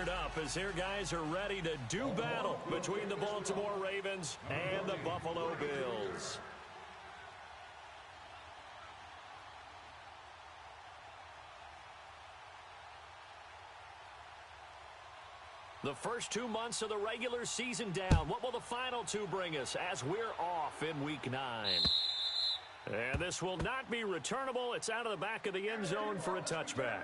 fired up as their guys are ready to do battle between the Baltimore Ravens and the Buffalo Bills. The first 2 months of the regular season down. What will the final two bring us as we're off in Week 9? And this will not be returnable. It's out of the back of the end zone for a touchback.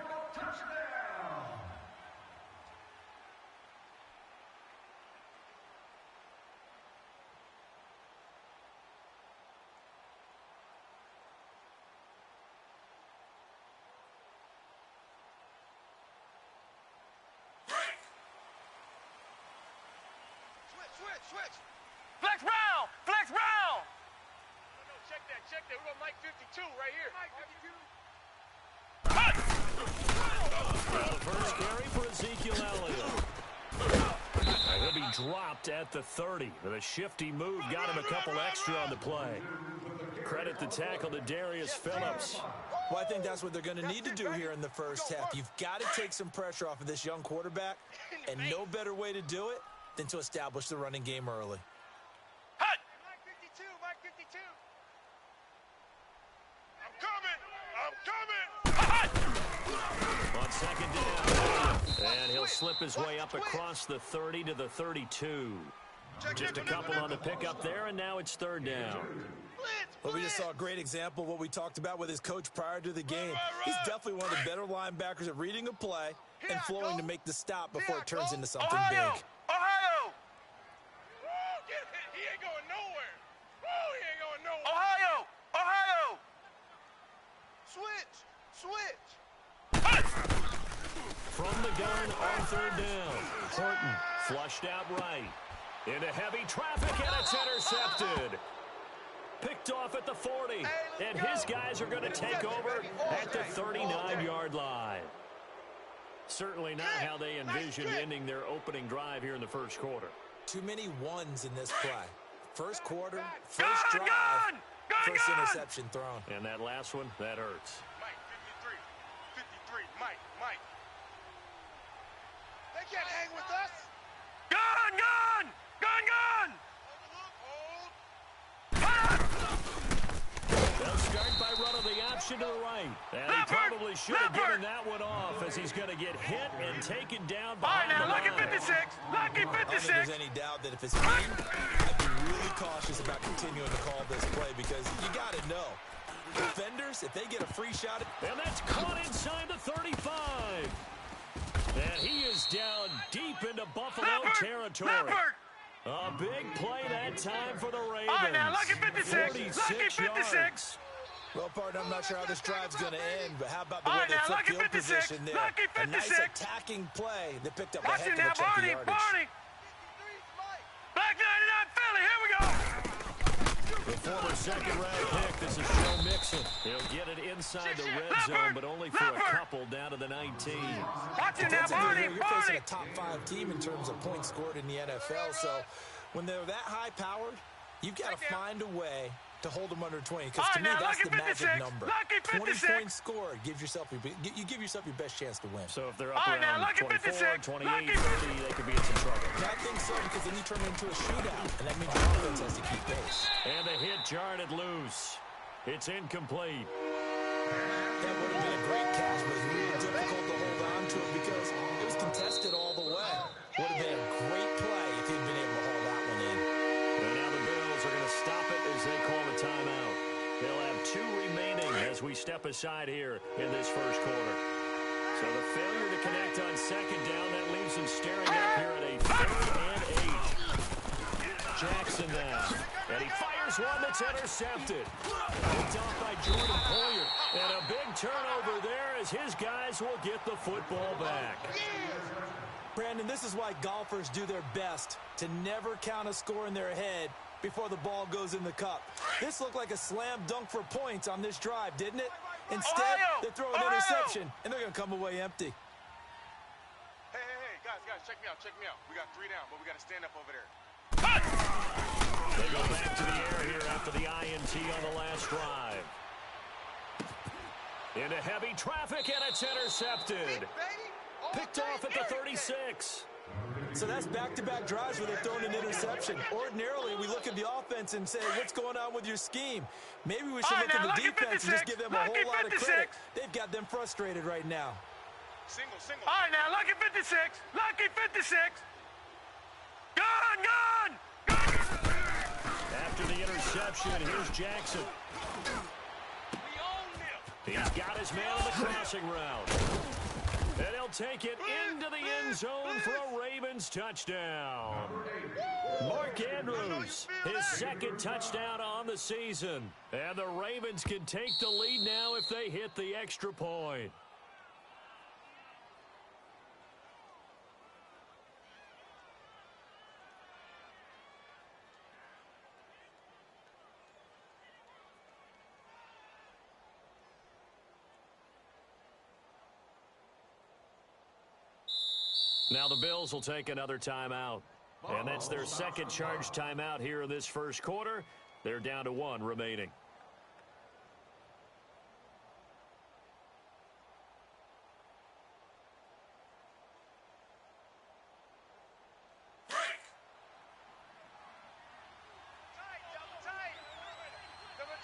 Switch. Flex round. No, check that. We're going Mike 52 right here. Mike 52. The first carry for Ezekiel Elliott. He'll be dropped at the 30. With a shifty move, got him a couple extra on the play. Credit the tackle to Darius Phillips. Well, I think that's what they're going to need to do here in the first half. You've got to take some pressure off of this young quarterback, and no better way to do it than to establish the running game early. Hut! Mike 52. I'm coming. On second down, and he'll slip his way up across the 30 to the 32. Just a couple on the pickup there, and now it's third down. Well, we just saw a great example of what we talked about with his coach prior to the game. He's definitely one of the better linebackers at reading a play and flowing to make the stop before it turns into something big. Ohio! Get it. He ain't going nowhere. Ohio! Switch. From the gun on third down, Horton flushed out right. Into heavy traffic, and it's intercepted. Picked off at the 40, and his guys are going to take over at the 39-yard line. Certainly not how they envisioned ending their opening drive here in the first quarter. Too many ones in this play. First quarter, first drive, first interception thrown. And that last one, that hurts. Mike, 53, Mike. They can't hang with us. Gun! They'll start by running the option to the right. And he probably should have given that one off as he's going to get hit and taken down behind the line. Lucky 56. I don't think there's any doubt that if it's me, I'd be really cautious about continuing to call this play because you got to know. Defenders, if they get a free shot. And that's caught inside the 35. And he is down deep into Buffalo territory. A big play that time for the Ravens. All right, now, lucky 56. 46 yards. Well, partner, I'm not sure how this drive's going to end, but how about the way they took field position there? A nice attacking play that picked up a heck of a chunk of yardage. Black 99 Philly, here we go. The former second-round pick, this is Joe Mixon. He'll get it inside the red zone, but only for a couple down to the 19. Watch it now, Barney. You're facing a top-5 team in terms of points scored in the NFL, so when they're that high-powered, you've got to find a way to hold them under 20, because to me, that's the magic number. 20 points scored, you give yourself your best chance to win. So if they're up around 24, 28, 30, they could be in some trouble. I think so, because then you turn it into a shootout, and that means your offense has to keep pace. And the hit jarred loose. It's incomplete. That would have been a great catch, but it was really difficult to hold on to it because it was contested all the way. Would have been a great play if he'd been able to hold that one in. And now the Bills are going to stop it as they call a timeout. They'll have 2 remaining as we step aside here in this first quarter. So the failure to connect on second down, that leaves them staring up here at a 3rd and 8. Jackson now. And he fires one that's intercepted. Picked off by Jordan Poyer. And a big turnover there as his guys will get the football back. Brandon, this is why golfers do their best to never count a score in their head before the ball goes in the cup. This looked like a slam dunk for points on this drive, didn't it? Instead, they throw an interception, and they're going to come away empty. Hey, guys, check me out. We got 3 down, but we got to stand up over there. They go back to the air here after the INT on the last drive. Into heavy traffic, and it's intercepted. Picked off at the 36. So that's back-to-back drives where they've thrown an interception. Ordinarily, we look at the offense and say, what's going on with your scheme? Maybe we should look at the defense and just give them a whole lot of credit. They've got them frustrated right now. Single. All right, now, lucky 56. Lucky 56. Gone! After the interception, here's Jackson. He's got his man on the crossing route. And he'll take it into the end zone for a Ravens touchdown. Mark Andrews, his second touchdown on the season. And the Ravens can take the lead now if they hit the extra point. Now the Bills will take another timeout. And that's their second charged timeout here in this first quarter. They're down to 1 remaining.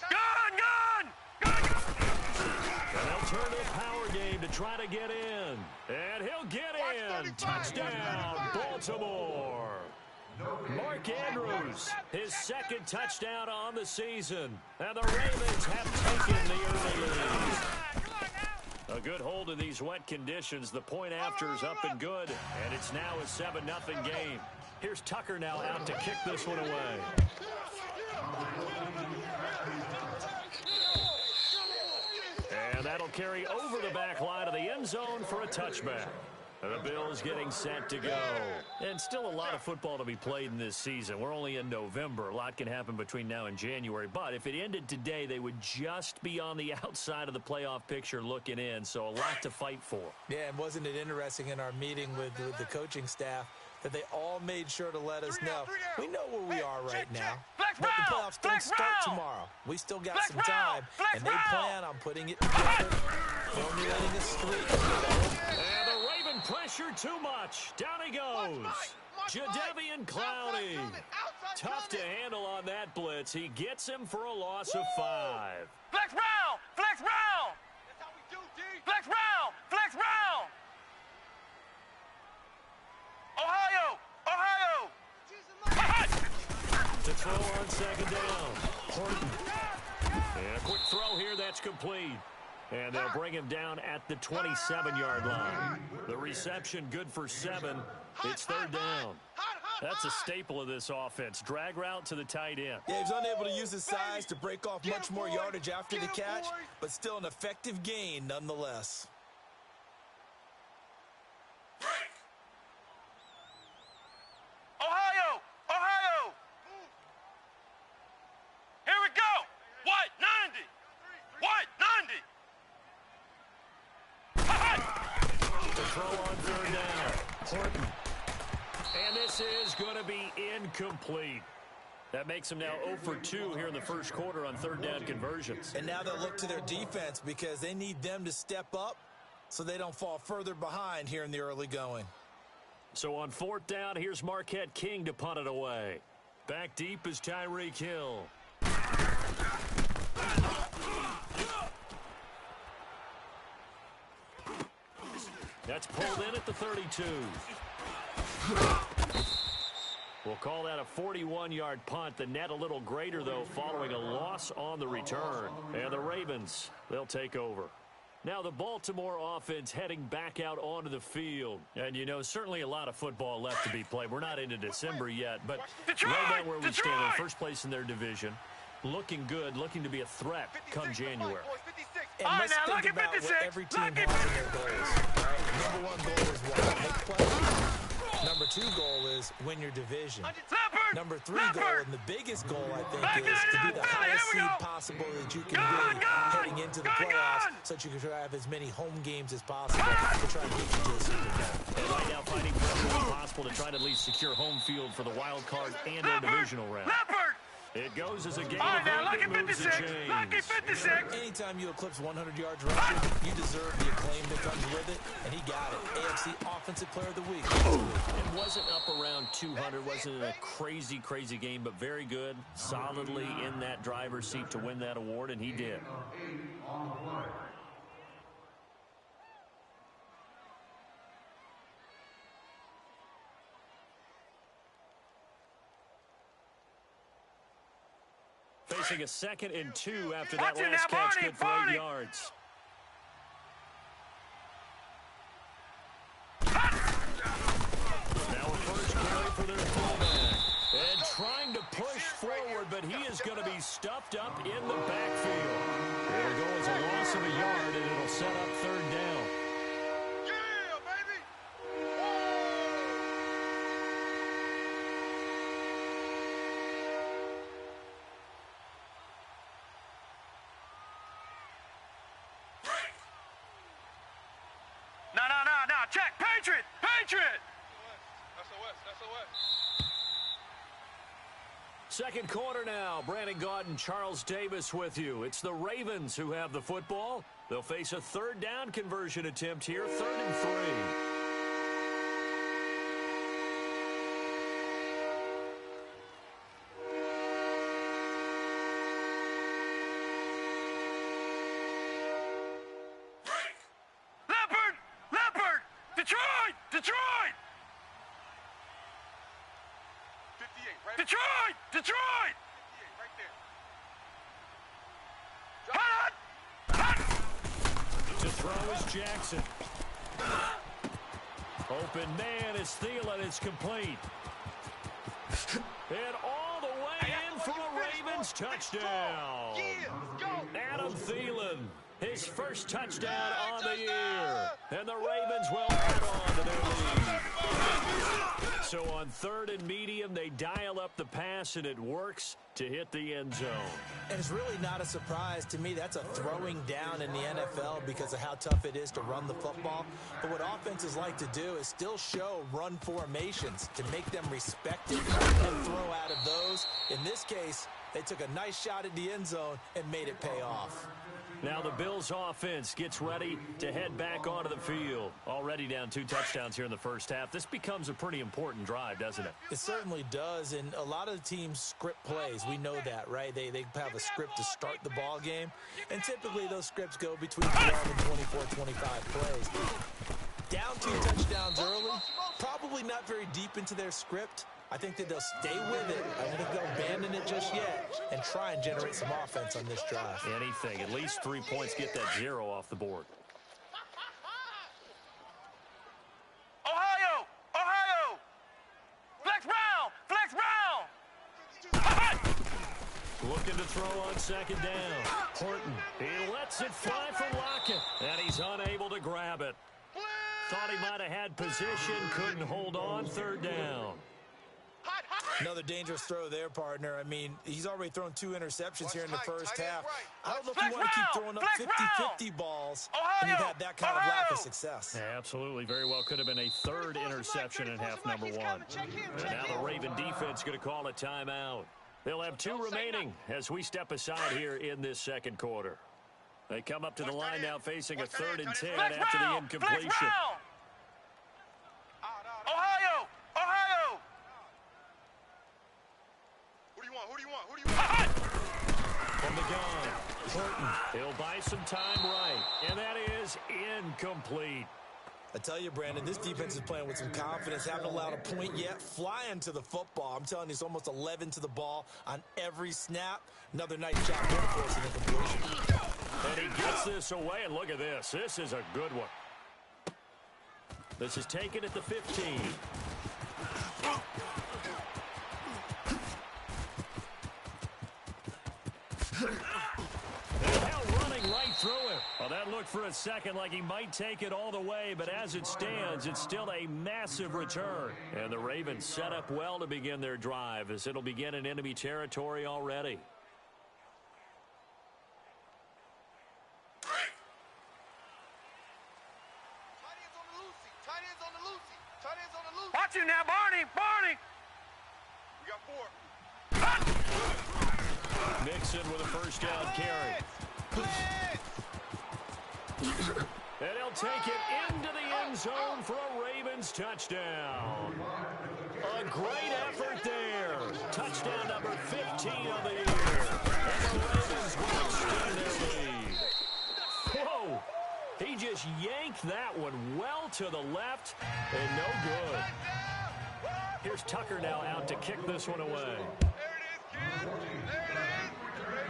Gone! And they'll turn to a power game to try to get in. And he'll get in. Touchdown, Baltimore. Mark Andrews, his second touchdown on the season. And the Ravens have taken the early lead. A good hold in these wet conditions. The point after is up and good. And it's now a 7-0 game. Here's Tucker now out to kick this one away. And that'll carry over the back line of the end zone for a touchback. And the Bills getting set to go. And still a lot of football to be played in this season. We're only in November. A lot can happen between now and January. But if it ended today, they would just be on the outside of the playoff picture looking in. So a lot to fight for. Yeah, and wasn't it interesting in our meeting with the coaching staff that they all made sure to let us know. We know where we are right now, but the playoffs don't start tomorrow. We still got some time, and they plan on putting it together, formulating a streak. And the Raven pressure too much. Down he goes. Jadeveon Clowney. Tough to handle on that blitz. He gets him for a loss of 5. Flex round! Flex round! That's how we do, D. Flex round! Flex round! Ohio! To throw on second down. Horton. And a quick throw here, that's complete. And they'll bring him down at the 27-yard line. The reception good for 7. It's third down. That's a staple of this offense. Drag route to the tight end. Yeah, he's unable to use his size to break off much more yardage after the catch, but still an effective gain nonetheless. Ohio! Here we go! White, 90! White, 90! To throw on third down. Horton. And this is going to be incomplete. That makes them now 0 for 2 here in the first quarter on third down conversions. And now they'll look to their defense because they need them to step up so they don't fall further behind here in the early going. So on fourth down, here's Marquette King to punt it away. Back deep is Tyreek Hill. That's pulled in at the 32. We'll call that a 41-yard punt. The net a little greater, though, following a loss on the return. And the Ravens, they'll take over. Now the Baltimore offense heading back out onto the field. And, you know, certainly a lot of football left to be played. We're not into December yet, but right now where we stand in first place in their division, looking good, looking to be a threat come January. And let's think about what every team has in their goals. Right? Number 1 goal is what? Make playoffs. Number 2 goal is win your division. Number 3 goal, and the biggest goal, I think, is to be the highest seed possible that you can be heading into the playoffs so that you can have as many home games as possible to try to get you to the Super Bowl. And right now fighting for everything possible to try to at least secure home field for the wild card and their divisional round. It goes as a game. All right, of now, 8 lucky that moves the 56. Lucky chains. 56. Anytime you eclipse 100 yards rushing, you deserve the acclaim that comes with it, and he got it. AFC Offensive Player of the Week. It wasn't up around 200, wasn't a crazy, crazy game, but very good, solidly in that driver's seat to win that award, and he did. Facing a 2nd and 2 after that Watch it last now, catch, Barney, good for Barney. 8 yards. Now a first carry for their fullback. And trying to push forward, but he is going to be stuffed up in the backfield. It'll go as a loss of a yard, and it'll set up 3rd down. Yeah, baby! No. Check. Patriot. Patriot. SOS. Second quarter now. Brandon Gaudin, Charles Davis with you. It's the Ravens who have the football. They'll face a 3rd down conversion attempt here, 3rd and 3. Leopard. Detroit. 58, right? Detroit. 58, right there. To throw is Jackson. Open man is Thielen. It's complete. And all the way in for a Ravens touchdown. Adam Thielen, his first touchdown on the year. And the Ravens will add on to their lead. So on 3rd and medium, they dial up the pass, and it works to hit the end zone. And it's really not a surprise to me. That's a throwing down in the NFL because of how tough it is to run the football. But what offenses like to do is still show run formations to make them respect it and throw out of those. In this case, they took a nice shot at the end zone and made it pay off. Now the Bills offense gets ready to head back onto the field. Already down 2 touchdowns here in the first half. This becomes a pretty important drive, doesn't it? It certainly does, and a lot of the teams script plays. We know that, right? They have a script to start the ball game, and typically those scripts go between 12 and 24, 25 plays. Down 2 touchdowns early, probably not very deep into their script. I think that they'll stay with it. I don't think they'll abandon it just yet and try and generate some offense on this drive. Anything. At least 3 points, get that 0 off the board. Ohio. Flex round. Looking to throw on 2nd down. Horton, he lets it fly for Lockett, and he's unable to grab it. Thought he might have had position, couldn't hold on, 3rd down. Another dangerous throw there, partner. I mean, he's already thrown 2 interceptions here in the first half. I don't know if you want to keep throwing up 50-50 balls and you've had that kind of lack of success. Yeah, absolutely. Very well could have been a 3rd interception in half number 1. And now the Raven defense going to call a timeout. They'll have 2 remaining as we step aside here in this 2nd quarter. They come up to the line now facing a 3rd and 10 after the incompletion. Ohio. Who do you want? From the gun, Horton, he'll buy some time right, and that is incomplete. I tell you, Brandon, this defense is playing with some confidence. Haven't allowed a point yet. Flying to the football. I'm telling you, it's almost 11 to the ball on every snap. Another nice job there for us in the completion. And he gets this away, and look at this. This is a good one. This is taken at the 15. Now running right through it. Well, that looked for a second like he might take it all the way, but as it stands, it's still a massive return. And the Ravens set up well to begin their drive as it'll begin in enemy territory already. Watch you now, Barney. We got 4. Mixon with a first down carry. And he'll take it into the end zone for a Ravens touchdown. A great effort there. Touchdown number 15 of the year. And the Ravens will extend their lead. Whoa. He just yanked that one well to the left and no good. Here's Tucker now out to kick this one away. There it is, kid. There it is.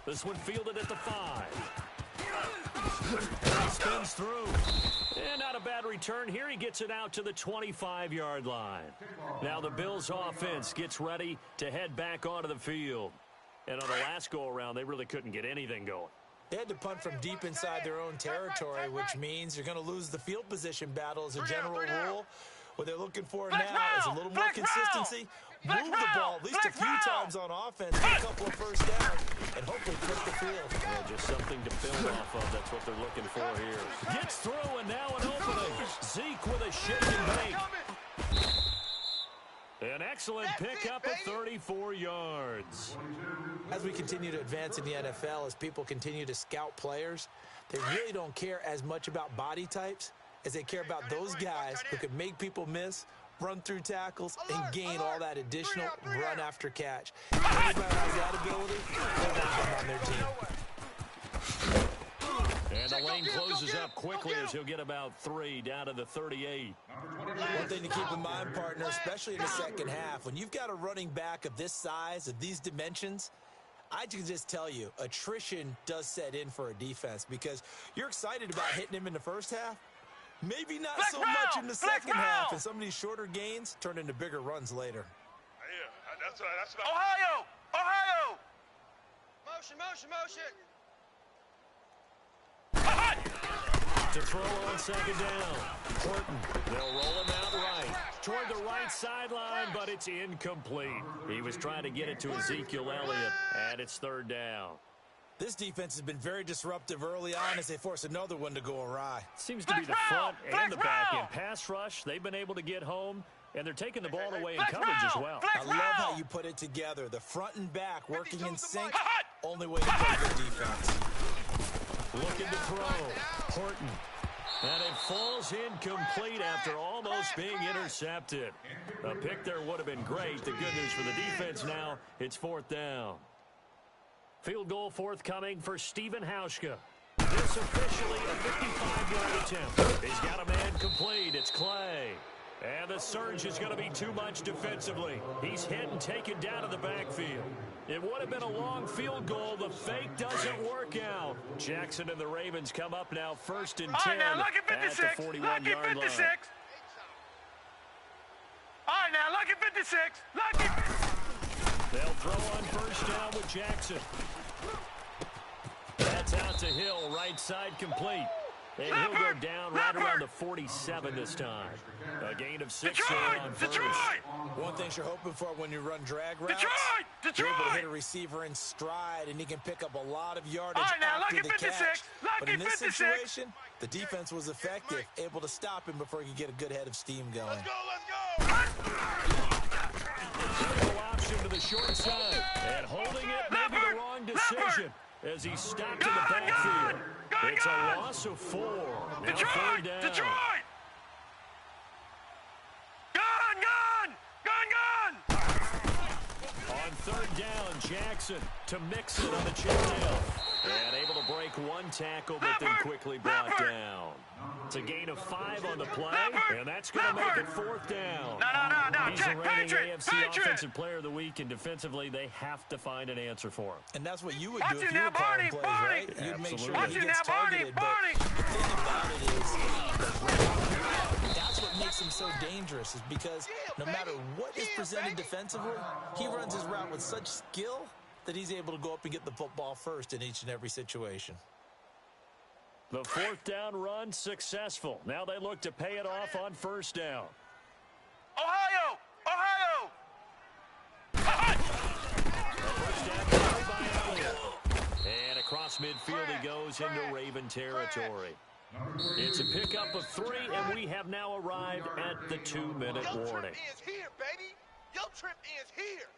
This one fielded at the 5. He spins through. And not a bad return here. He gets it out to the 25-yard line. Now the Bills offense gets ready to head back onto the field. And on the last go-around, they really couldn't get anything going. They had to punt from deep inside their own territory, which means you're going to lose the field position battle as a general rule. What they're looking for now is a little more consistency. Move the ball at least a few times on offense, get a couple of first downs, and hopefully flip the field. Yeah, just something to build off of. That's what they're looking for here. Gets through, and now an opening. Zeke with a shake and bake. An excellent pickup of 34 yards. As we continue to advance in the NFL, as people continue to scout players, they really don't care as much about body types as they care about those guys who can make people miss, run through tackles, and gain all that additional run after catch. Anybody has that ability, they'll have them on their team. And the lane closes up quickly as he'll get about 3 down to the 38. One thing to keep in mind, partner, especially in the second half, when you've got a running back of this size, of these dimensions, I can just tell you, attrition does set in for a defense because you're excited about hitting him in the first half. Maybe not so much in the second half, and some of these shorter gains turn into bigger runs later. Yeah, that's about Ohio! Ohio! motion, motion, motion. To throw on second down. Horton, they'll roll him out right. Toward the right sideline, but it's incomplete. He was trying to get it to Ezekiel Elliott, and it's third down. This defense has been very disruptive early on as they force another one to go awry. Seems to be the front and the back end. Pass rush, they've been able to get home, and they're taking the ball away in coverage as well. I love how you put it together. The front and back working in sync. Only way to play good defense. Looking to throw. Horton. And it falls incomplete after almost being intercepted. A pick there would have been great. The good news for the defense now, it's fourth down. Field goal forthcoming for Stephen Hauschka. This officially a 55-yard attempt. He's got a man complete. It's Clay. And the surge is going to be too much defensively. He's hit and taken down to the backfield. It would have been a long field goal. The fake doesn't work out. Jackson and the Ravens come up now first and 10 now, look at at the 41-yard line. All right, now, look at 56. Look at... They'll throw on first down with Jackson. That's out to Hill, right side complete. And he'll go down right around the 47 this time. A gain of 6 on first. One thing you're hoping for when you run drag routes, Detroit! you're able to hit a receiver in stride, and he can pick up a lot of yardage All right, now, after look the at 56. catch. Look But in at this 56. situation, the defense was effective, able to stop him before he could get a good head of steam going. Let's go, let's go. Triple option to the short side. And holding it, maybe the wrong decision as he stopped in the backfield. It's a loss of 4. Now third down. Detroit! Gone! On third down, Jackson to mix it on the check down. And able to break one tackle, but then quickly brought down. It's a gain of 5 on the play, and that's going to make it fourth down. No. He's the reigning AFC Offensive Player of the Week, and defensively, they have to find an answer for him. And that's what you would do if you were calling plays, right? You'd make sure that he Absolutely. gets targeted. But the thing about it is, that's what makes him so dangerous, is because no matter what is presented defensively, he runs his route with such skill that he's able to go up and get the football first in each and every situation. The fourth down run successful. Now they look to pay it off on first down. Ohio! First down carried by Elliott. And across midfield he goes into Raven territory. It's a pickup of 3, and we have now arrived at the 2-minute warning. Your trip is here, baby. Your trip is here.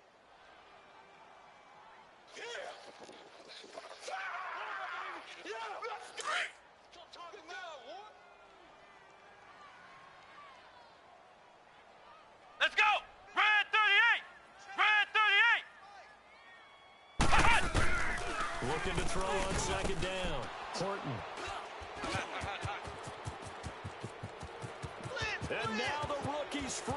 Let's go! Red 38! Red 38! Looking to throw on second down. Horton. And now the rookie's free.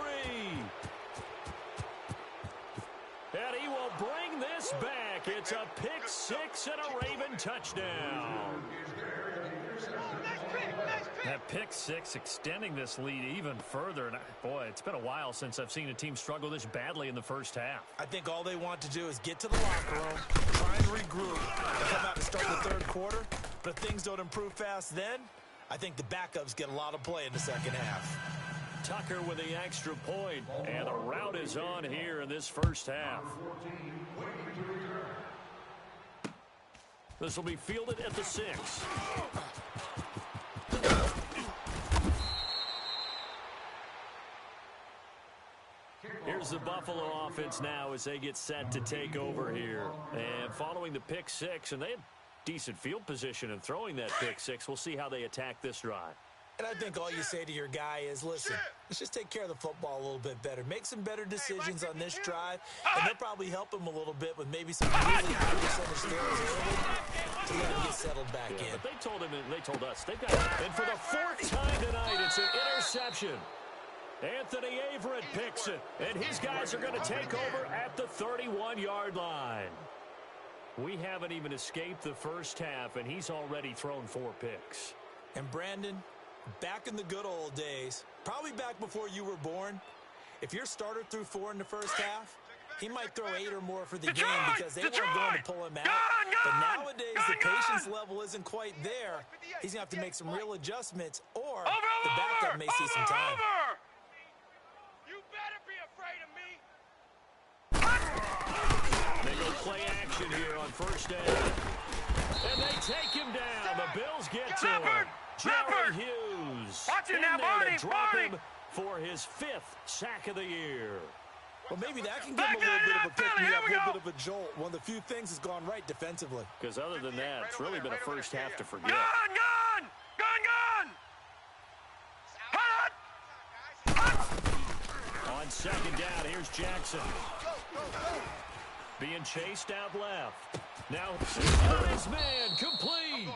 And he will bring this back. It's a pick six and a Raven touchdown. That pick six extending this lead even further. And boy, it's been a while since I've seen a team struggle this badly in the first half. I think all they want to do is get to the locker room, try and regroup, and come out to start the third quarter. But if things don't improve fast then, I think the backups get a lot of play in the second half. Tucker with the extra point, and the route is on here in this first half. This will be fielded at the 6. Here's the Buffalo offense now as they get set to take over here. And following the pick six, and they had decent field position in throwing that pick six. We'll see how they attack this drive. And I think all you say to your guy is, listen, let's just take care of the football a little bit better. Make some better decisions on this drive, and they'll probably help him a little bit with maybe some really high percentage throws early to let him get settled back in. But they told him, and they told us, they've got it. And for the 4th time tonight, it's an interception. Anthony Averett picks it, and his guys are going to take over at the 31-yard line. We haven't even escaped the first half, and he's already thrown 4 picks. And Brandon, back in the good old days, probably back before you were born, if your starter threw 4 in the first half, he might throw 8 or more for the game because they weren't going to pull him out. But nowadays, the patience level isn't quite there. He's going to have to make some real adjustments, or the backup may see some time. You better be afraid of me. They go play action here on first down. And they take him down. The Bills get to him. Jerry Hughes in there to drop him for his 5th sack of the year. Well, maybe that can give him a little bit of a pick-me-up, a little bit of a jolt. One of the few things has gone right defensively. Because other than that, it's really been a first half to forget. Gun! On second down, here's Jackson. Being chased out left. Now, his man, complete.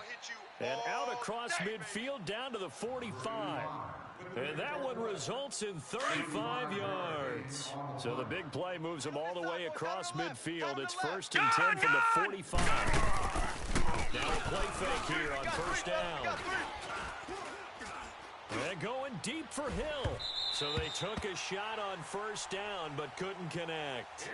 And out across midfield down to the 45. And that one results in 35 yards. So the big play moves him all the way across midfield. It's 1st and 10 from the 45. Now a play fake here on first down. And going deep for Hill. So they took a shot on first down, but couldn't connect.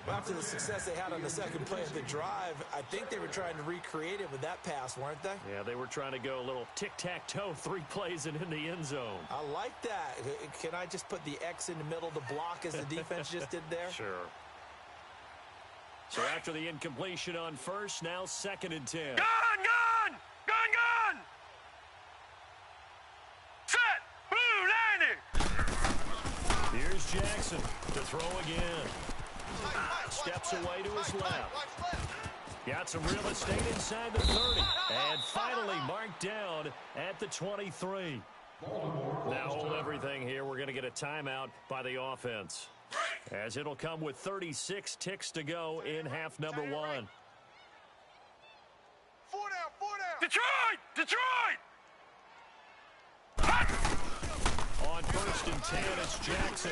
After the success they had on the second play of the drive, I think they were trying to recreate it with that pass, weren't they? Yeah, they were trying to go a little tic-tac-toe, 3 plays and in the end zone. I like that. Can I just put the X in the middle to block as the defense just did there? Sure. So after the incompletion on first, now 2nd and 10. Gun! Set! Blue 90! Here's Jackson to throw again. Steps away to his left. Got some real estate inside the 30. And finally marked down at the 23. Now hold everything here. We're going to get a timeout by the offense, as it'll come with 36 ticks to go in half number 1. 4 down. Detroit! On 1st and 10, it's Jackson.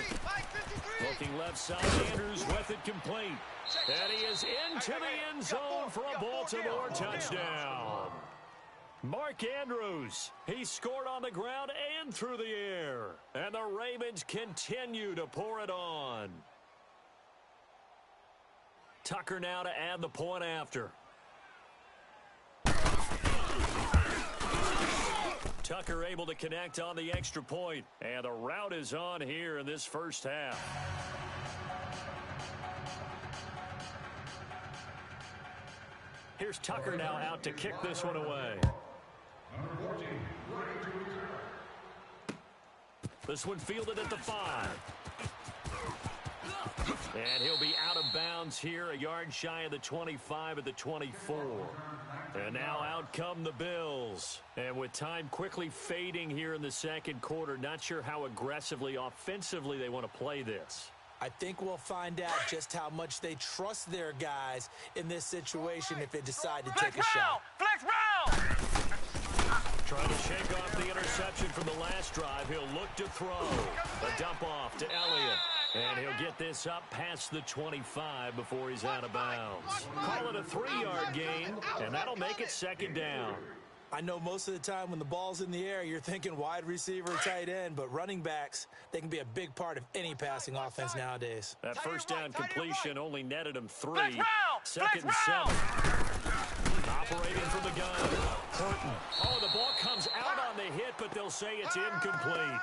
Looking left side, Andrews with it complete. And he is into the end zone for a Baltimore touchdown. Mark Andrews, he scored on the ground and through the air. And the Ravens continue to pour it on. Tucker now to add the point after. Tucker able to connect on the extra point. And the route is on here in this first half. Here's Tucker now out to kick this one away. This one fielded at the 5. And he'll be out of bounds here, a yard shy of the 25 at the 24. And now out come the Bills. And with time quickly fading here in the second quarter, not sure how aggressively, offensively they want to play this. I think we'll find out just how much they trust their guys in this situation if they decide to take a shot. Flex round! Trying to shake off the interception from the last drive. He'll look to throw. A dump off to Elliott. And he'll get this up past the 25 before he's out of bounds. Call it a 3-yard gain, and that'll make it second down. I know most of the time when the ball's in the air, you're thinking wide receiver, tight end, but running backs, they can be a big part of any passing offense nowadays. That first down completion only netted him 3. Second and 7. Operating from the gun. Horton. Oh, the ball comes out on the hit, but they'll say it's incomplete.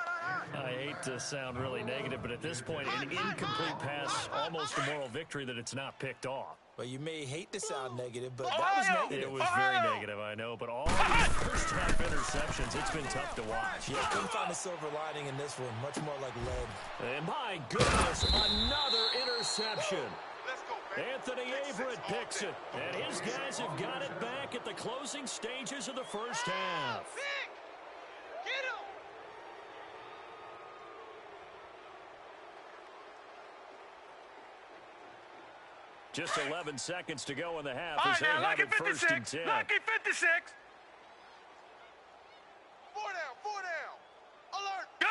I hate to sound really negative, but at this point, an incomplete pass, almost a moral victory that it's not picked off. Well, you may hate to sound negative, but that was negative. It was very negative, I know, but all these first-half interceptions, it's been tough to watch. Yeah, couldn't find a silver lining in this one, much more like lead. And my goodness, another interception. Anthony Averett picks it, and his guys have got it back at the closing stages of the first half. Get him! Just 11 seconds to go in the half as they have it first and 10. Lucky 56. 4 down. Alert! Gun!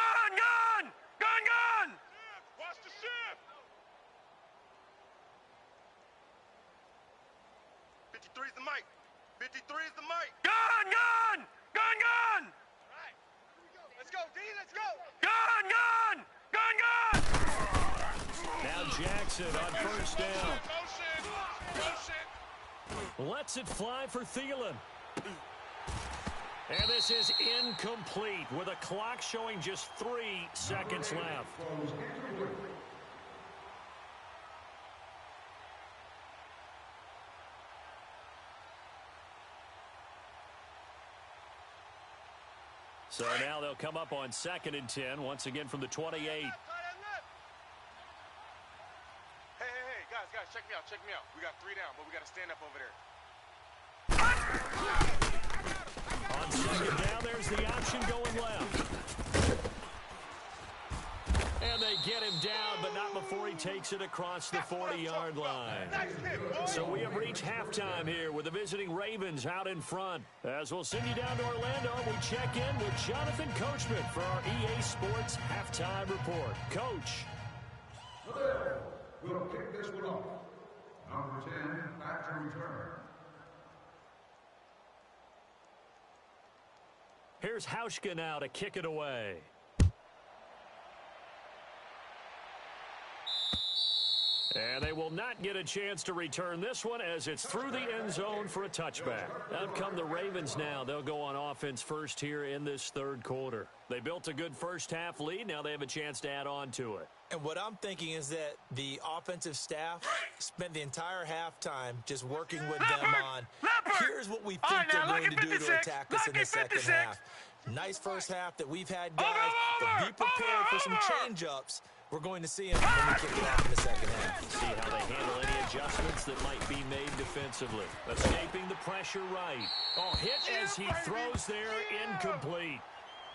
Watch the shift! 53's the mic. 53's the mic. Gun! Right. Let's go, D. Let's go. Gun! Now Jackson on first down. Motion. Lets it fly for Thielen. And this is incomplete with a clock showing just 3 seconds left. So now they'll come up on 2nd and 10, once again from the 28. Hey, guys, check me out. We got 3 down, but we got to stand up over there. On 2nd down, there's the option going left. And they get him down, but not before he takes it across the 40-yard line. So we have reached halftime here with the visiting Ravens out in front. As we'll send you down to Orlando, we check in with Jonathan Coachman for our EA Sports Halftime Report. Coach. We'll kick this one off. Number 10, back to return. Here's Hauschka now to kick it away. And they will not get a chance to return this one as it's through the end zone for a touchback. Out come the Ravens now. They'll go on offense first here in this third quarter. They built a good first-half lead. Now they have a chance to add on to it. And what I'm thinking is that the offensive staff spent the entire halftime just working with them on, here's what we think they're going to do to attack us in the second half. Nice first half that we've had, guys, but be prepared for some change-ups. We're going to see him when we kick it out in the second half. See how they handle any adjustments that might be made defensively. Escaping the pressure right. Oh, hit as he throws there, incomplete.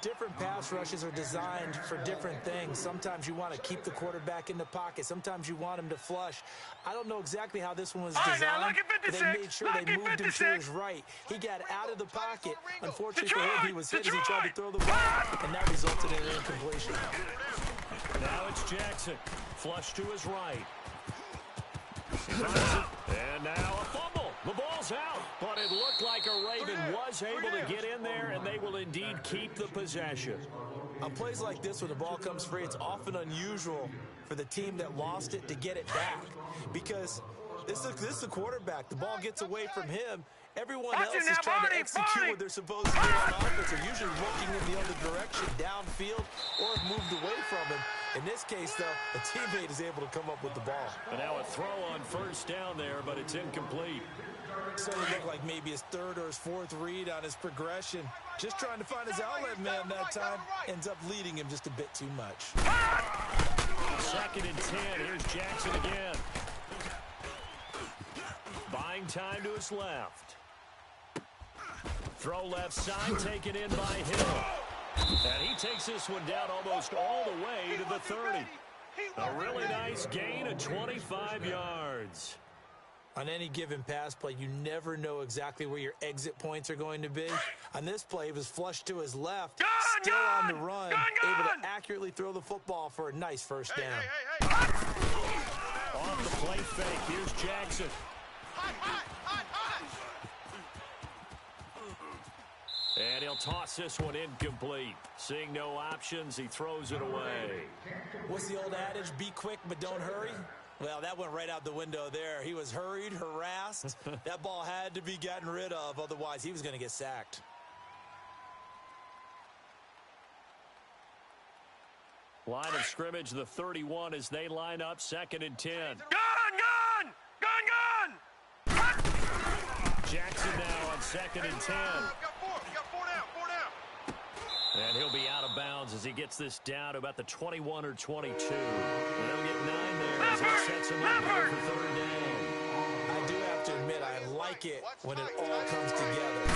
Different pass rushes are designed for different things. Sometimes you want to keep the quarterback in the pocket. Sometimes you want him to flush. I don't know exactly how this one was designed, but they made sure they moved him to his right. He got out of the pocket. Unfortunately for him, he was hit as he tried to throw the ball, and that resulted in an incompletion. Now it's Jackson. Flush to his right. And now a fumble. The ball's out, but it looked like a Raven was able to get in there, and they will indeed keep the possession. On plays like this, when the ball comes free, it's often unusual for the team that lost it to get it back, because this is the quarterback. The ball gets away from him. Everyone else is trying to execute what they're supposed to do on offense. They're usually looking in the other direction, downfield, or have moved away from him. In this case, though, a teammate is able to come up with the ball. And now a throw on first down there, but it's incomplete. So it looked like maybe his third or his fourth read on his progression. Just trying to find his outlet man that time. Ends up leading him just a bit too much. 2nd and 10. Here's Jackson again. Buying time to his left. Throw left side, taken in by Hill. And he takes this one down almost all the way to the 30. A really nice gain of 25 yards. On any given pass play, you never know exactly where your exit points are going to be. On this play, he was flushed to his left, still on the run, able to accurately throw the football for a nice first down. On the play fake, here's Jackson. And he'll toss this one incomplete. Seeing no options, he throws it away. What's the old adage? Be quick, but don't hurry. Well, that went right out the window there. He was hurried, harassed. That ball had to be gotten rid of, otherwise he was going to get sacked. Line of scrimmage, the 31 as they line up 2nd and 10. Gun! Jackson now on 2nd and 10. Got four down. And he'll be out of bounds as he gets this down to about the 21 or 22. They'll get 9 there as he sets him up here for 3rd down. I do have to admit, I like it when it all comes together. The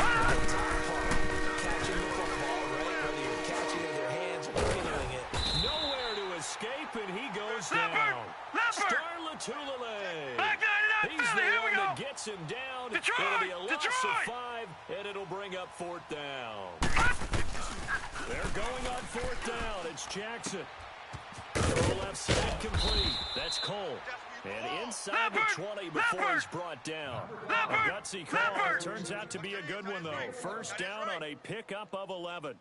top part, catching the football, right? Whether you're catching it with your hands or doing it. Nowhere to escape, and he goes down. Starlatulele. He's the one that gets him down. It'll be a loss of 5, and it'll bring up 4th down. They're going on 4th down. It's Jackson. Throw left side complete. That's Cole. And inside the 20 before he's brought down. A gutsy call. Turns out to be a good one, though. First down on a pickup of 11.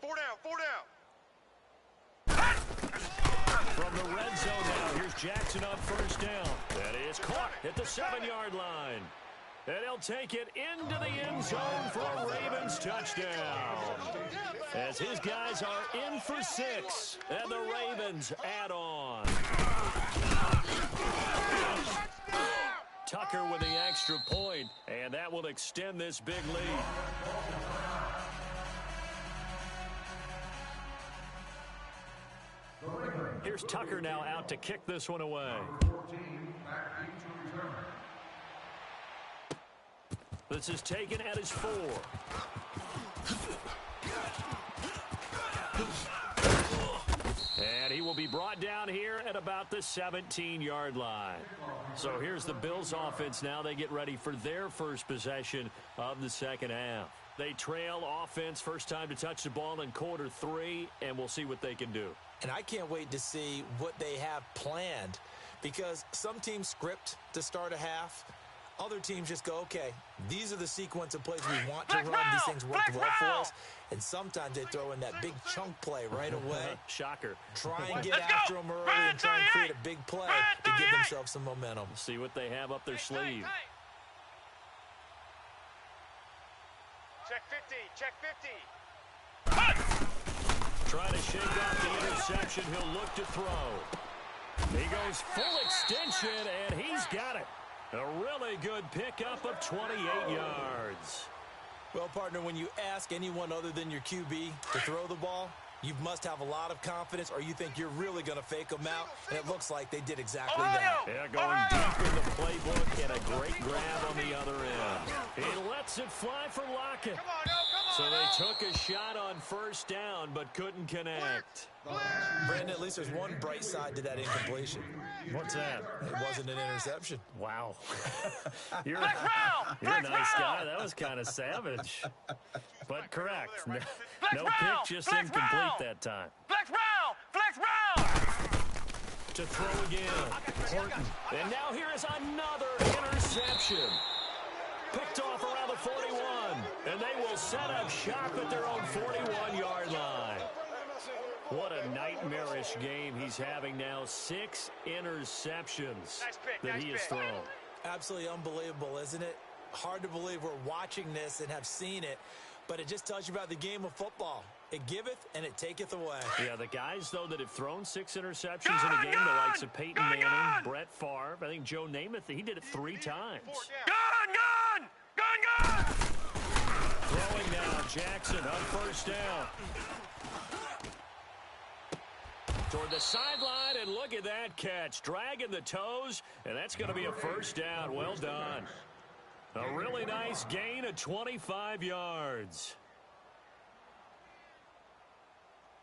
4 down. From the red zone now, here's Jackson on first down. That is caught at the 7-yard line. And he'll take it into the end zone for a Ravens touchdown. As his guys are in for 6, and the Ravens add on. Tucker with the extra point, and that will extend this big lead. Here's Tucker now out to kick this one away. This is taken at his 4. And he will be brought down here at about the 17-yard line. So here's the Bills offense now. They get ready for their first possession of the second half. They trail offense, first time to touch the ball in quarter 3, and we'll see what they can do. And I can't wait to see what they have planned, because some teams script to start a half. Other teams just go, okay, these are the sequence of plays we want to run. These things work well for us. And sometimes they throw in that big chunk play right away. Shocker. Try and get after them early and try and create a big play to give themselves some momentum. See what they have up their sleeve. Check 50. Trying to shake off the interception. He'll look to throw. He goes full extension, and he's got it. A really good pickup of 28 yards. Well, partner, when you ask anyone other than your QB to throw the ball, you must have a lot of confidence, or you think you're really going to fake them out, and it looks like they did exactly that. Yeah, going deep in the playbook, and a great grab on the other end. He lets it fly for Lockett. So they took a shot on first down, but couldn't connect. Brandon, at least there's one bright side to that incompletion. What's that? It wasn't an interception. Wow. You're a nice guy. That was kind of savage. But correct. No pick, just incomplete that time. Flex Brown! To throw again. Horton. And now here is another interception. Picked off around the 41. And they will set up shop at their own 41-yard line. What a nightmarish game he's having now. 6 interceptions that he has thrown. Absolutely unbelievable, isn't it? Hard to believe we're watching this and have seen it, but it just tells you about the game of football. It giveth and it taketh away. Yeah, the guys, though, that have thrown 6 interceptions in a game, the likes of Peyton Manning, Brett Favre, I think Joe Namath, he did it 3 times. Gun! Throwing now, Jackson on first down. Toward the sideline, and look at that catch. Dragging the toes, and that's going to be a first down. Well done. A really nice gain of 25 yards.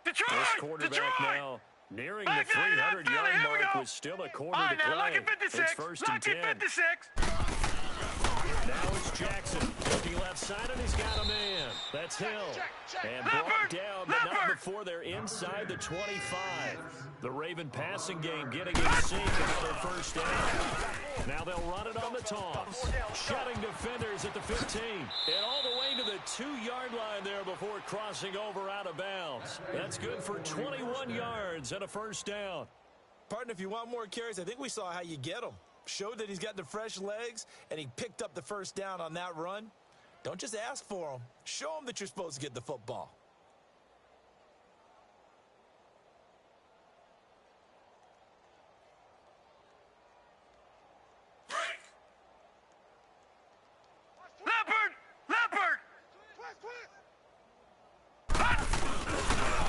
Detroit! This quarterback Detroit! now nearing the 300-yard mark with still a quarter to now, play. lucky 56. It's first and 10. 56. Now it's Jackson. Looking left side, and he's got a man. That's Hill. And brought down, but not before they're inside the 25. The Raven passing game getting in sync. Another first down. Now they'll run it on the toss. Shutting defenders at the 15. And all the way to the 2-yard line there before crossing over out of bounds. That's good for 21 yards and a first down. Partner, if you want more carries, I think we saw how you get them. Showed that he's got the fresh legs, and he picked up the first down on that run. Don't just ask for him. Show him that you're supposed to get the football. Leopard! Leopard!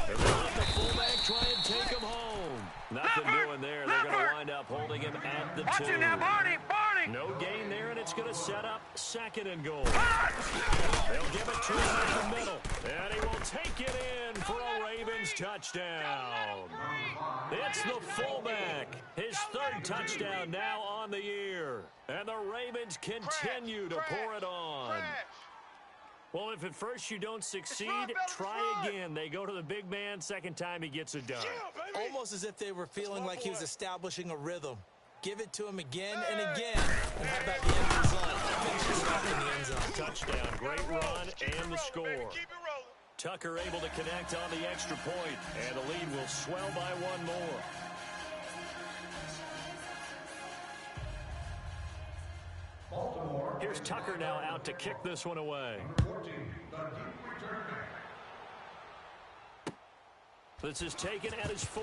They let the fullback try and take him home. Nothing doing there. They're going to wind up holding him at the 2. Watch it now, Barney! Barney! No gain there, and it's going to set up second and goal. They'll give it to him in the middle, and he will take it in for a Ravens touchdown. It's the fullback. His 3rd touchdown now on the year. And the Ravens continue to pour it on. Well, if at first you don't succeed, try again. They go to the big man. Second time he gets it done. Almost as if they were feeling like he was establishing a rhythm. Give it to him again and again. And how about the end result? Finish it up in the end zone. Touchdown, great run, and the score. Tucker able to connect on the extra point, and the lead will swell by 1 more. Baltimore. Here's Tucker now out to kick this one away. 14, the deep return man. This is taken at his 4.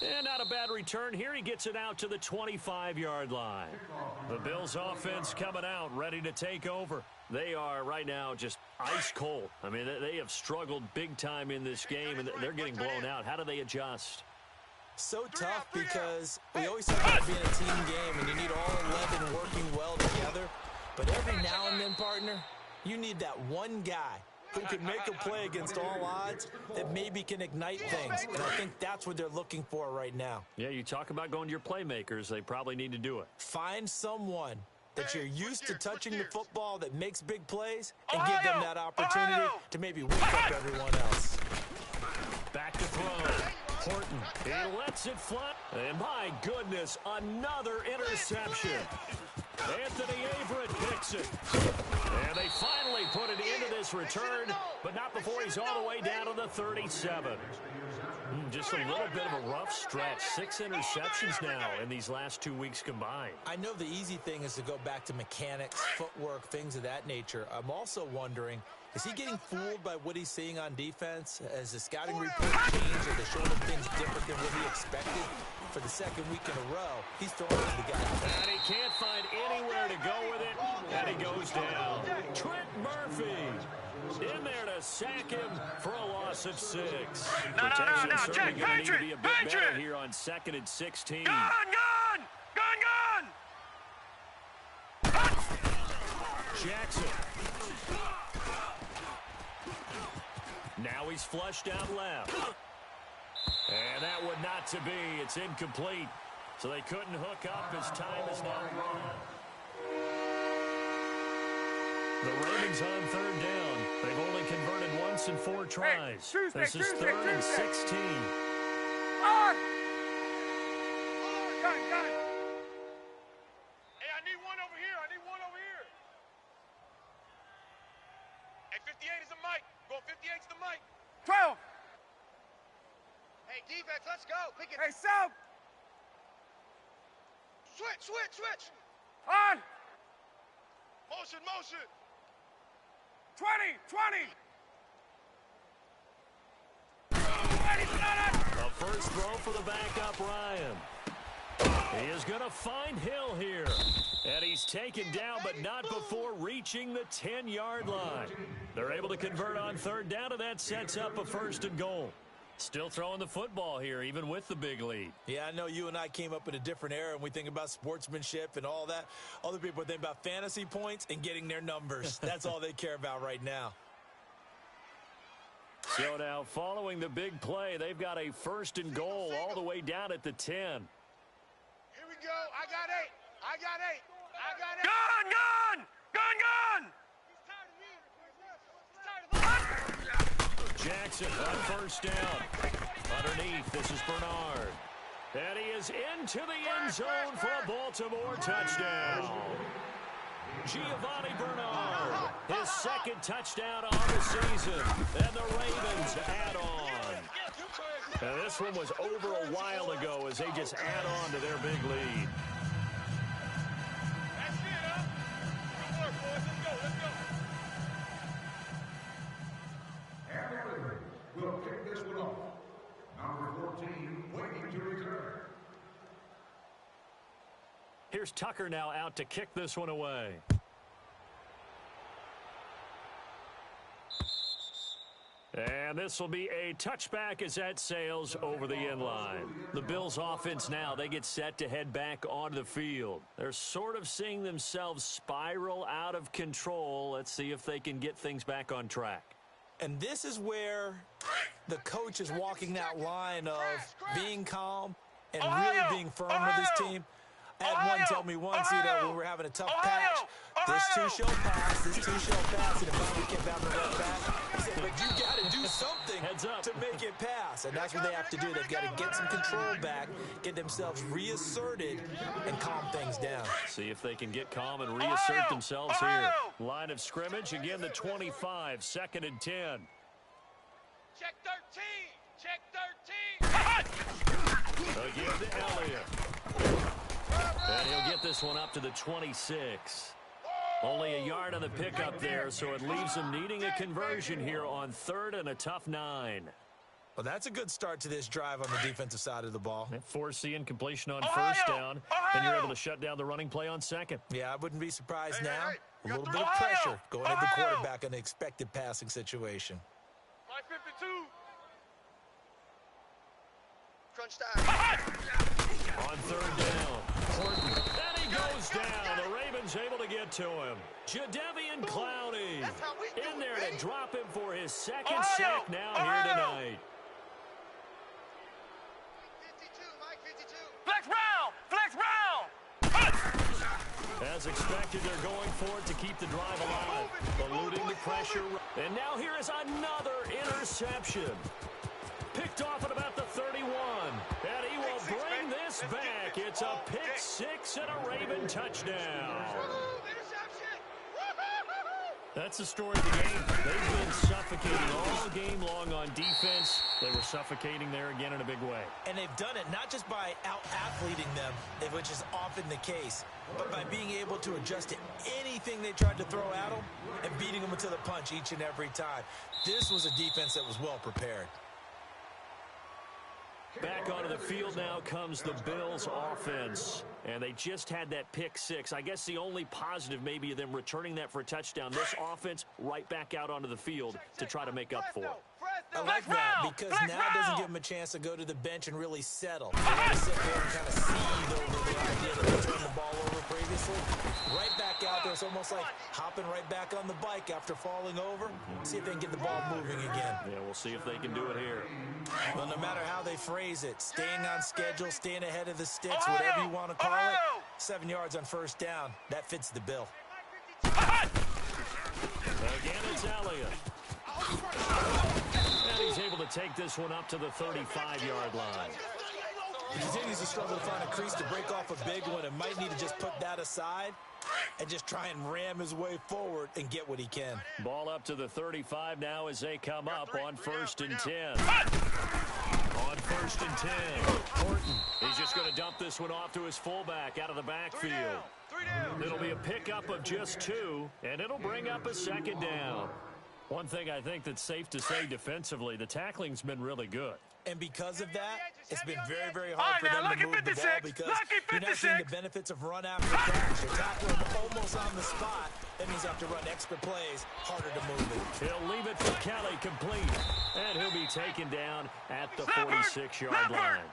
And not a bad return. Here he gets it out to the 25-yard line. The Bills offense coming out, ready to take over. They are right now just ice cold. I mean, they have struggled big time in this game, and they're getting blown out. How do they adjust? So tough because we always talk about being a team game, and you need all 11 working well together. But every now and then, partner, you need that one guy who can make a play against all odds that maybe can ignite things. And I think that's what they're looking for right now. Yeah, you talk about going to your playmakers. They probably need to do it. Find someone that you're used to touching the football that makes big plays and give them that opportunity to maybe wake up everyone else. Back to throw. Horton, he lets it fly. And my goodness, another interception. Anthony Averett picks it. And they finally put it into this return, but not before he's all the way down to the 37. Just a little bit of a rough stretch. 6 interceptions now in these last 2 weeks combined. I know the easy thing is to go back to mechanics, footwork, things of that nature. I'm also wondering, is he getting fooled by what he's seeing on defense? Has the scouting report changed, or they showing him things different than what he expected? For the second week in a row, he's throwing it to the guy. And he can't find anywhere to go with it, and he goes down. Trent Murphy in there to sack him for a loss of 6. Protection certainly going to need to be a bit better here on 2nd and 16. Gun! Gun! Gun! Gun! Jackson. Now he's flushed out left. And that would not to be. It's incomplete. So they couldn't hook up as time is now run. The Ravens on 3rd down. They've only converted once in 4 tries. This is 3rd and 16. On! Gun! Gun! Hey, I need one over here. I need one over here. Hey, 58 is the mic. Go 58's the mic. 12! Hey, defense, let's go. Pick it. Hey, sub! Switch. On! Motion. 20! A first throw for the backup, Ryan. He is going to find Hill here. And he's taken down, but not before reaching the 10-yard line. They're able to convert on third down, and that sets up a 1st and goal. Still throwing the football here, even with the big lead. Yeah, I know you and I came up in a different era, and we think about sportsmanship and all that. Other people think about fantasy points and getting their numbers. That's all they care about right now. So now, following the big play, they've got a 1st and goal all the way down at the 10. Here we go. I got 8. I got 8. I got 8. Gun, gun! Gun, gun! Jackson on 1st down. Underneath, this is Bernard. And he is into the end zone for a Baltimore touchdown. Giovanni Bernard, his 2nd touchdown on the season. And the Ravens add on. And this one was over a while ago as they just add on to their big lead. That's it, huh? Good work, boys. Let's go. Let's go. And the Ravens will kick this one off. Number 14, waiting to return. Here's Tucker now out to kick this one away. And this will be a touchback as that sails over the end line. The Bills offense now, they get set to head back onto the field. They're sort of seeing themselves spiral out of control. Let's see if they can get things back on track. And this is where the coach is walking that line of being calm and really being firm with his team. I had one tell me once, when we were having a tough patch, this too shall pass, this too shall pass, and if we kept having to run back, he said, but you got to do something to make it pass, and that's what they have to do. They've got to get some control back, get themselves reasserted, and calm things down. See if they can get calm and reassert themselves here. Line of scrimmage, again the 25, 2nd and 10. Check 13. Check 13. Again to Elliott. And he'll get this one up to the 26. Only a yard on the pickup there, so it leaves them needing a conversion here on 3rd and a tough 9. Well, that's a good start to this drive on the defensive side of the ball. Force the incompletion on 1st down, and you're able to shut down the running play on 2nd. Yeah, I wouldn't be surprised now. A little bit of pressure going at the quarterback in the expected passing situation. 552. Crunch time. On 3rd down, Horton. And he goes down. The Ravens able to get to him. Jadeveon Clowney in there to drop him for his 2nd sack now here tonight. 52, Mike 52. Flex round! Flex round! As expected, they're going for it to keep the drive alive. Eluding the pressure. And now here is another interception. Picked off at about the 31. And he will bring this back. It's a pick 6 and a Raven touchdown. That's the story of the game. They've been suffocating all game long on defense. They were suffocating there again in a big way. And they've done it not just by out-athleting them, which is often the case, but by being able to adjust to anything they tried to throw at them and beating them to the punch each and every time. This was a defense that was well prepared. Back onto the field now comes the Bills offense. And they just had that pick 6. I guess the only positive maybe of them returning that for a touchdown. This offense right back out onto the field to try to make up for it. I like that because now it doesn't give them a chance to go to the bench and really settle. They want to sit there and kind of seethe over the idea that they turned the ball over previously. Right back out there. It's almost like hopping right back on the bike after falling over. See if they can get the ball moving again. Yeah, we'll see if they can do it here. Well, no matter how they phrase it, staying on schedule, staying ahead of the sticks, whatever you want to call it, 7 yards on 1st down, that fits the bill. Again, it's Elliott. And he's able to take this one up to the 35-yard line. He continues to struggle to find a crease to break off a big one and might need to just put that aside and just try and ram his way forward and get what he can. Ball up to the 35 now as they come up on 1st and 10. On 1st and 10, Horton. He's just going to dump this one off to his fullback out of the backfield. It'll be a pickup of just 2, and it'll bring up a 2nd down. One thing I think that's safe to say defensively, the tackling's been really good. And because of that, it's been very, very hard for them to move the ball because you're not seeing the benefits of run after catch. You're tackling almost on the spot. That means you have to run extra plays, harder to move it. He'll leave it for Kelly, complete. And he'll be taken down at the 46-yard line.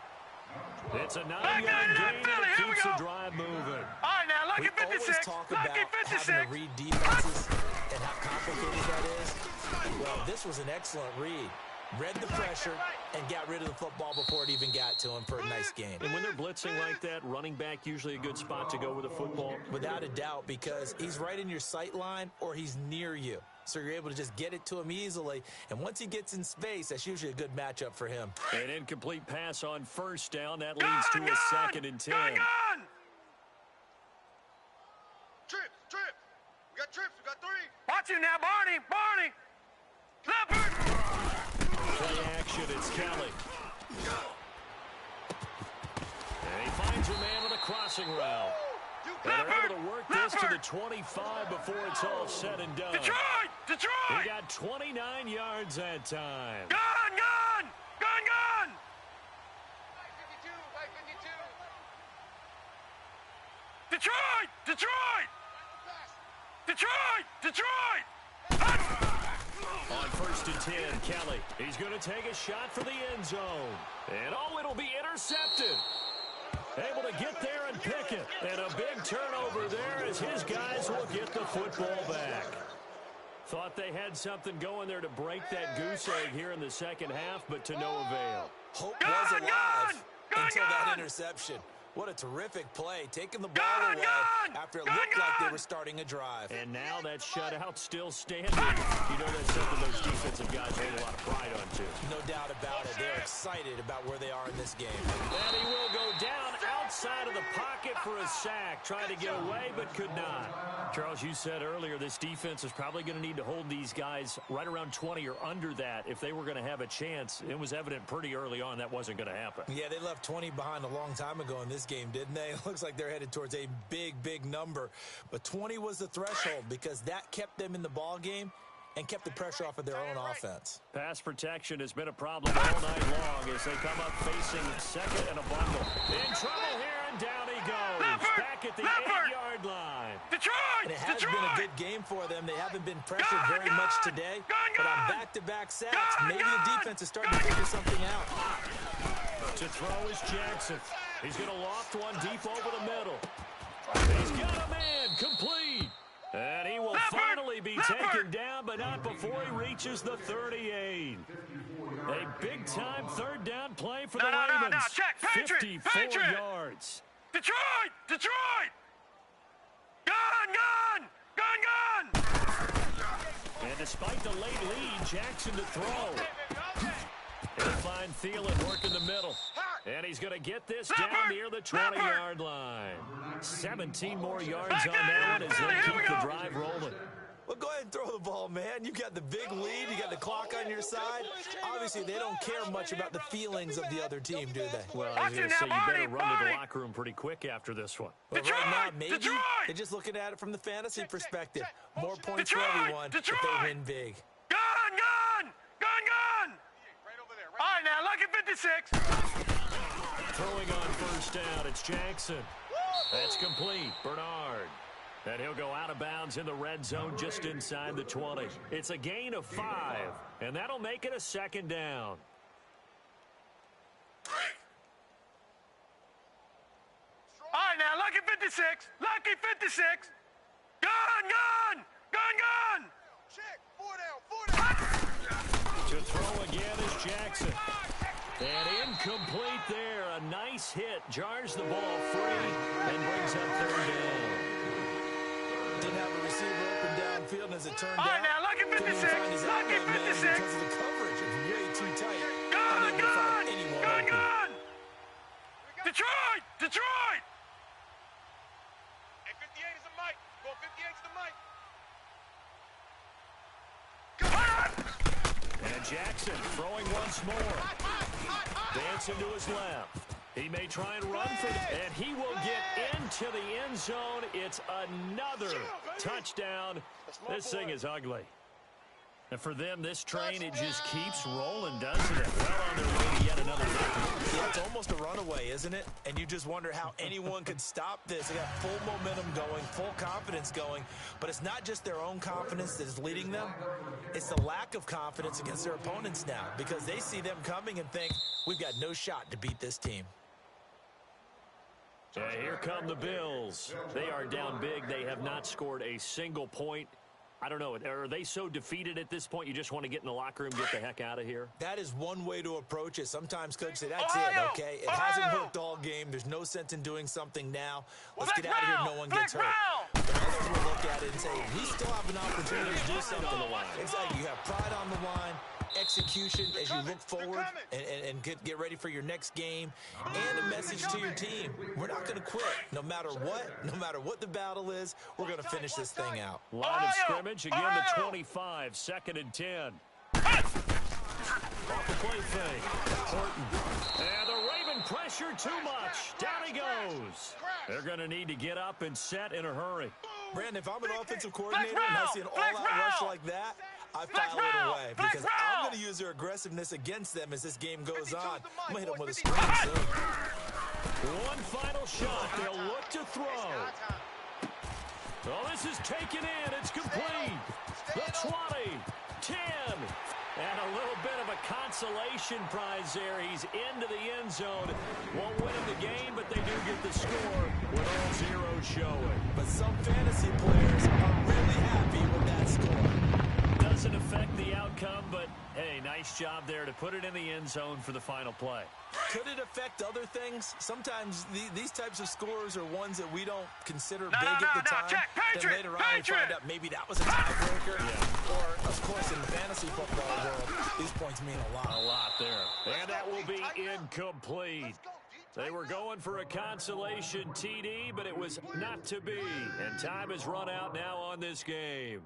It's a 9-yard gain, and it keeps the drive moving. All right, now, lucky We 56. always talk about Lucky 56. having to read defenses and how complicated that is. Well, this was an excellent read. Read the pressure and got rid of the football before it even got to him for a nice game. And when they're blitzing like that, running back usually a good spot to go with the football. Without a doubt, because he's right in your sight line or he's near you. So you're able to just get it to him easily. And once he gets in space, that's usually a good matchup for him. An incomplete pass on first down. That leads to a 2nd and 10. Trips, trips. We got trips. We got 3. Watch him now, Barney. Barney. Leopard. Play action, it's Kelly. And he finds a man with a crossing route. And they're able to work this to the 25 before it's all said and done. Detroit. Detroit. He got 29 yards that time. Gun, gun. Gun, gun. 52, 52. Detroit. Detroit. Detroit. Detroit. On 1st and 10, Kelly. He's going to take a shot for the end zone. And it'll be intercepted. Able to get there and pick it. And a big turnover there as his guys will get the football back. Thought they had something going there to break that goose egg here in the second half, but to no avail. Hope was alive until that interception. What a terrific play, taking the ball away after it looked like they were starting a drive. And now that shutout still standing. You know that's something those defensive guys hold a lot of pride on, too. No doubt about it. They're excited about where they are in this game. And he will go down outside of the pocket for a sack. Tried to get away, but could not. Charles, you said earlier this defense is probably going to need to hold these guys right around 20 or under that if they were going to have a chance. It was evident pretty early on that wasn't going to happen. Yeah, they left 20 behind a long time ago in this game, didn't they? It looks like they're headed towards a big, big number. But 20 was the threshold because that kept them in the ball game and kept the pressure off of their own offense. Pass protection has been a problem all night long as they come up facing second and a bundle. In trouble here, and down he goes. Back at the 8-yard line. Detroit! And it has been a good game for them. They haven't been pressured very much today. But on back-to-back sacks, maybe the defense is starting to figure something out. To throw is Jackson. He's going to loft one deep over the middle. He's got a man complete. And he will finally be taken down, but not before he reaches the 38. A big-time third down play for the Ravens. No, check. Patriot, 54 yards. Detroit! Detroit! Gun, gun! Gun, gun! And despite the late lead, Jackson to throw. He'll find Thielen working the middle. And he's going to get this down near the 20-yard line. 17 more yards on that one as they keep the drive rolling. Well, go ahead and throw the ball, man. You got the big lead. You got the clock on your side. Obviously, they don't care much about the feelings of the other team, do they? Well, I was going to say you better run to the locker room pretty quick after this one. But right now, maybe they're just looking at it from the fantasy perspective. More points for everyone if they win big. Gun, gun! Gun, gun! All right, now, lucky 56. Throwing on first down, it's Jackson. That's complete. Bernard. And he'll go out of bounds in the red zone just inside the 20. It's a gain of 5, and that'll make it a second down. All right, now, lucky 56. Lucky 56. Gun, gun! Gun, gun! Check. 4 down. To throw again is Jackson. And incomplete there. A nice hit. Jars the ball free and brings up third down. Didn't have a receiver open downfield, as it turned out. All right, now, lucky 56. Lucky 56. Because of the coverage. It's way too tight. Gun, Unable to find gun! anyone Gun, open. gun! Detroit! Detroit! Hey, 58 is the mic. Go 58 is the mic. And Jackson throwing once more. Dancing to his left. He may try and run for it, and he will get into the end zone. It's another touchdown. This thing is ugly. And for them, this train, it just keeps rolling, doesn't it? Well on their way to yet another victory. Yeah, it's almost a runaway, isn't it? And you just wonder how anyone could stop this. They got full momentum going, full confidence going. But it's not just their own confidence that is leading them. It's the lack of confidence against their opponents now because they see them coming and think, we've got no shot to beat this team. Here come the Bills. They are down big. They have not scored a single point. I don't know. Are they so defeated at this point you just want to get in the locker room, get the heck out of here? That is one way to approach it. Sometimes coaches say, that's it, okay? It hasn't worked all game. There's no sense in doing something now. Let's get out of here. No one gets hurt. But others will look at it and say, we still have an opportunity to do something. Exactly. You have pride on the line, execution as you look forward and get ready for your next game, and a message to your team. We're not going to quit no matter what the battle is. We're going to finish this thing out. Line of scrimmage, again the 25, 2nd and 10. Off the play fake. Horton. And the Raven pressure too much. Down he goes. They're going to need to get up and set in a hurry. Brandon, if I'm an offensive coordinator and I see an all-out rush like that, I file it away because I'm going to use their aggressiveness against them as this game goes on. I'm going to hit them with a screen soon. One final shot. They'll look to throw. Well, this is taken in. It's complete. The 20, 10. And a little bit of a consolation prize there. He's into the end zone. Won't win him the game, but they do get the score with all zeros showing. But some fantasy players are really happy with that score. Doesn't affect the outcome, but, hey, nice job there to put it in the end zone for the final play. Could it affect other things? Sometimes these types of scores are ones that we don't consider big at the time. Then later on we find out maybe that was a tiebreaker. Yeah. Or, of course, in the fantasy football world, these points mean a lot. A lot there. And that will be incomplete. They were going for a consolation TD, but it was not to be. And time has run out now on this game.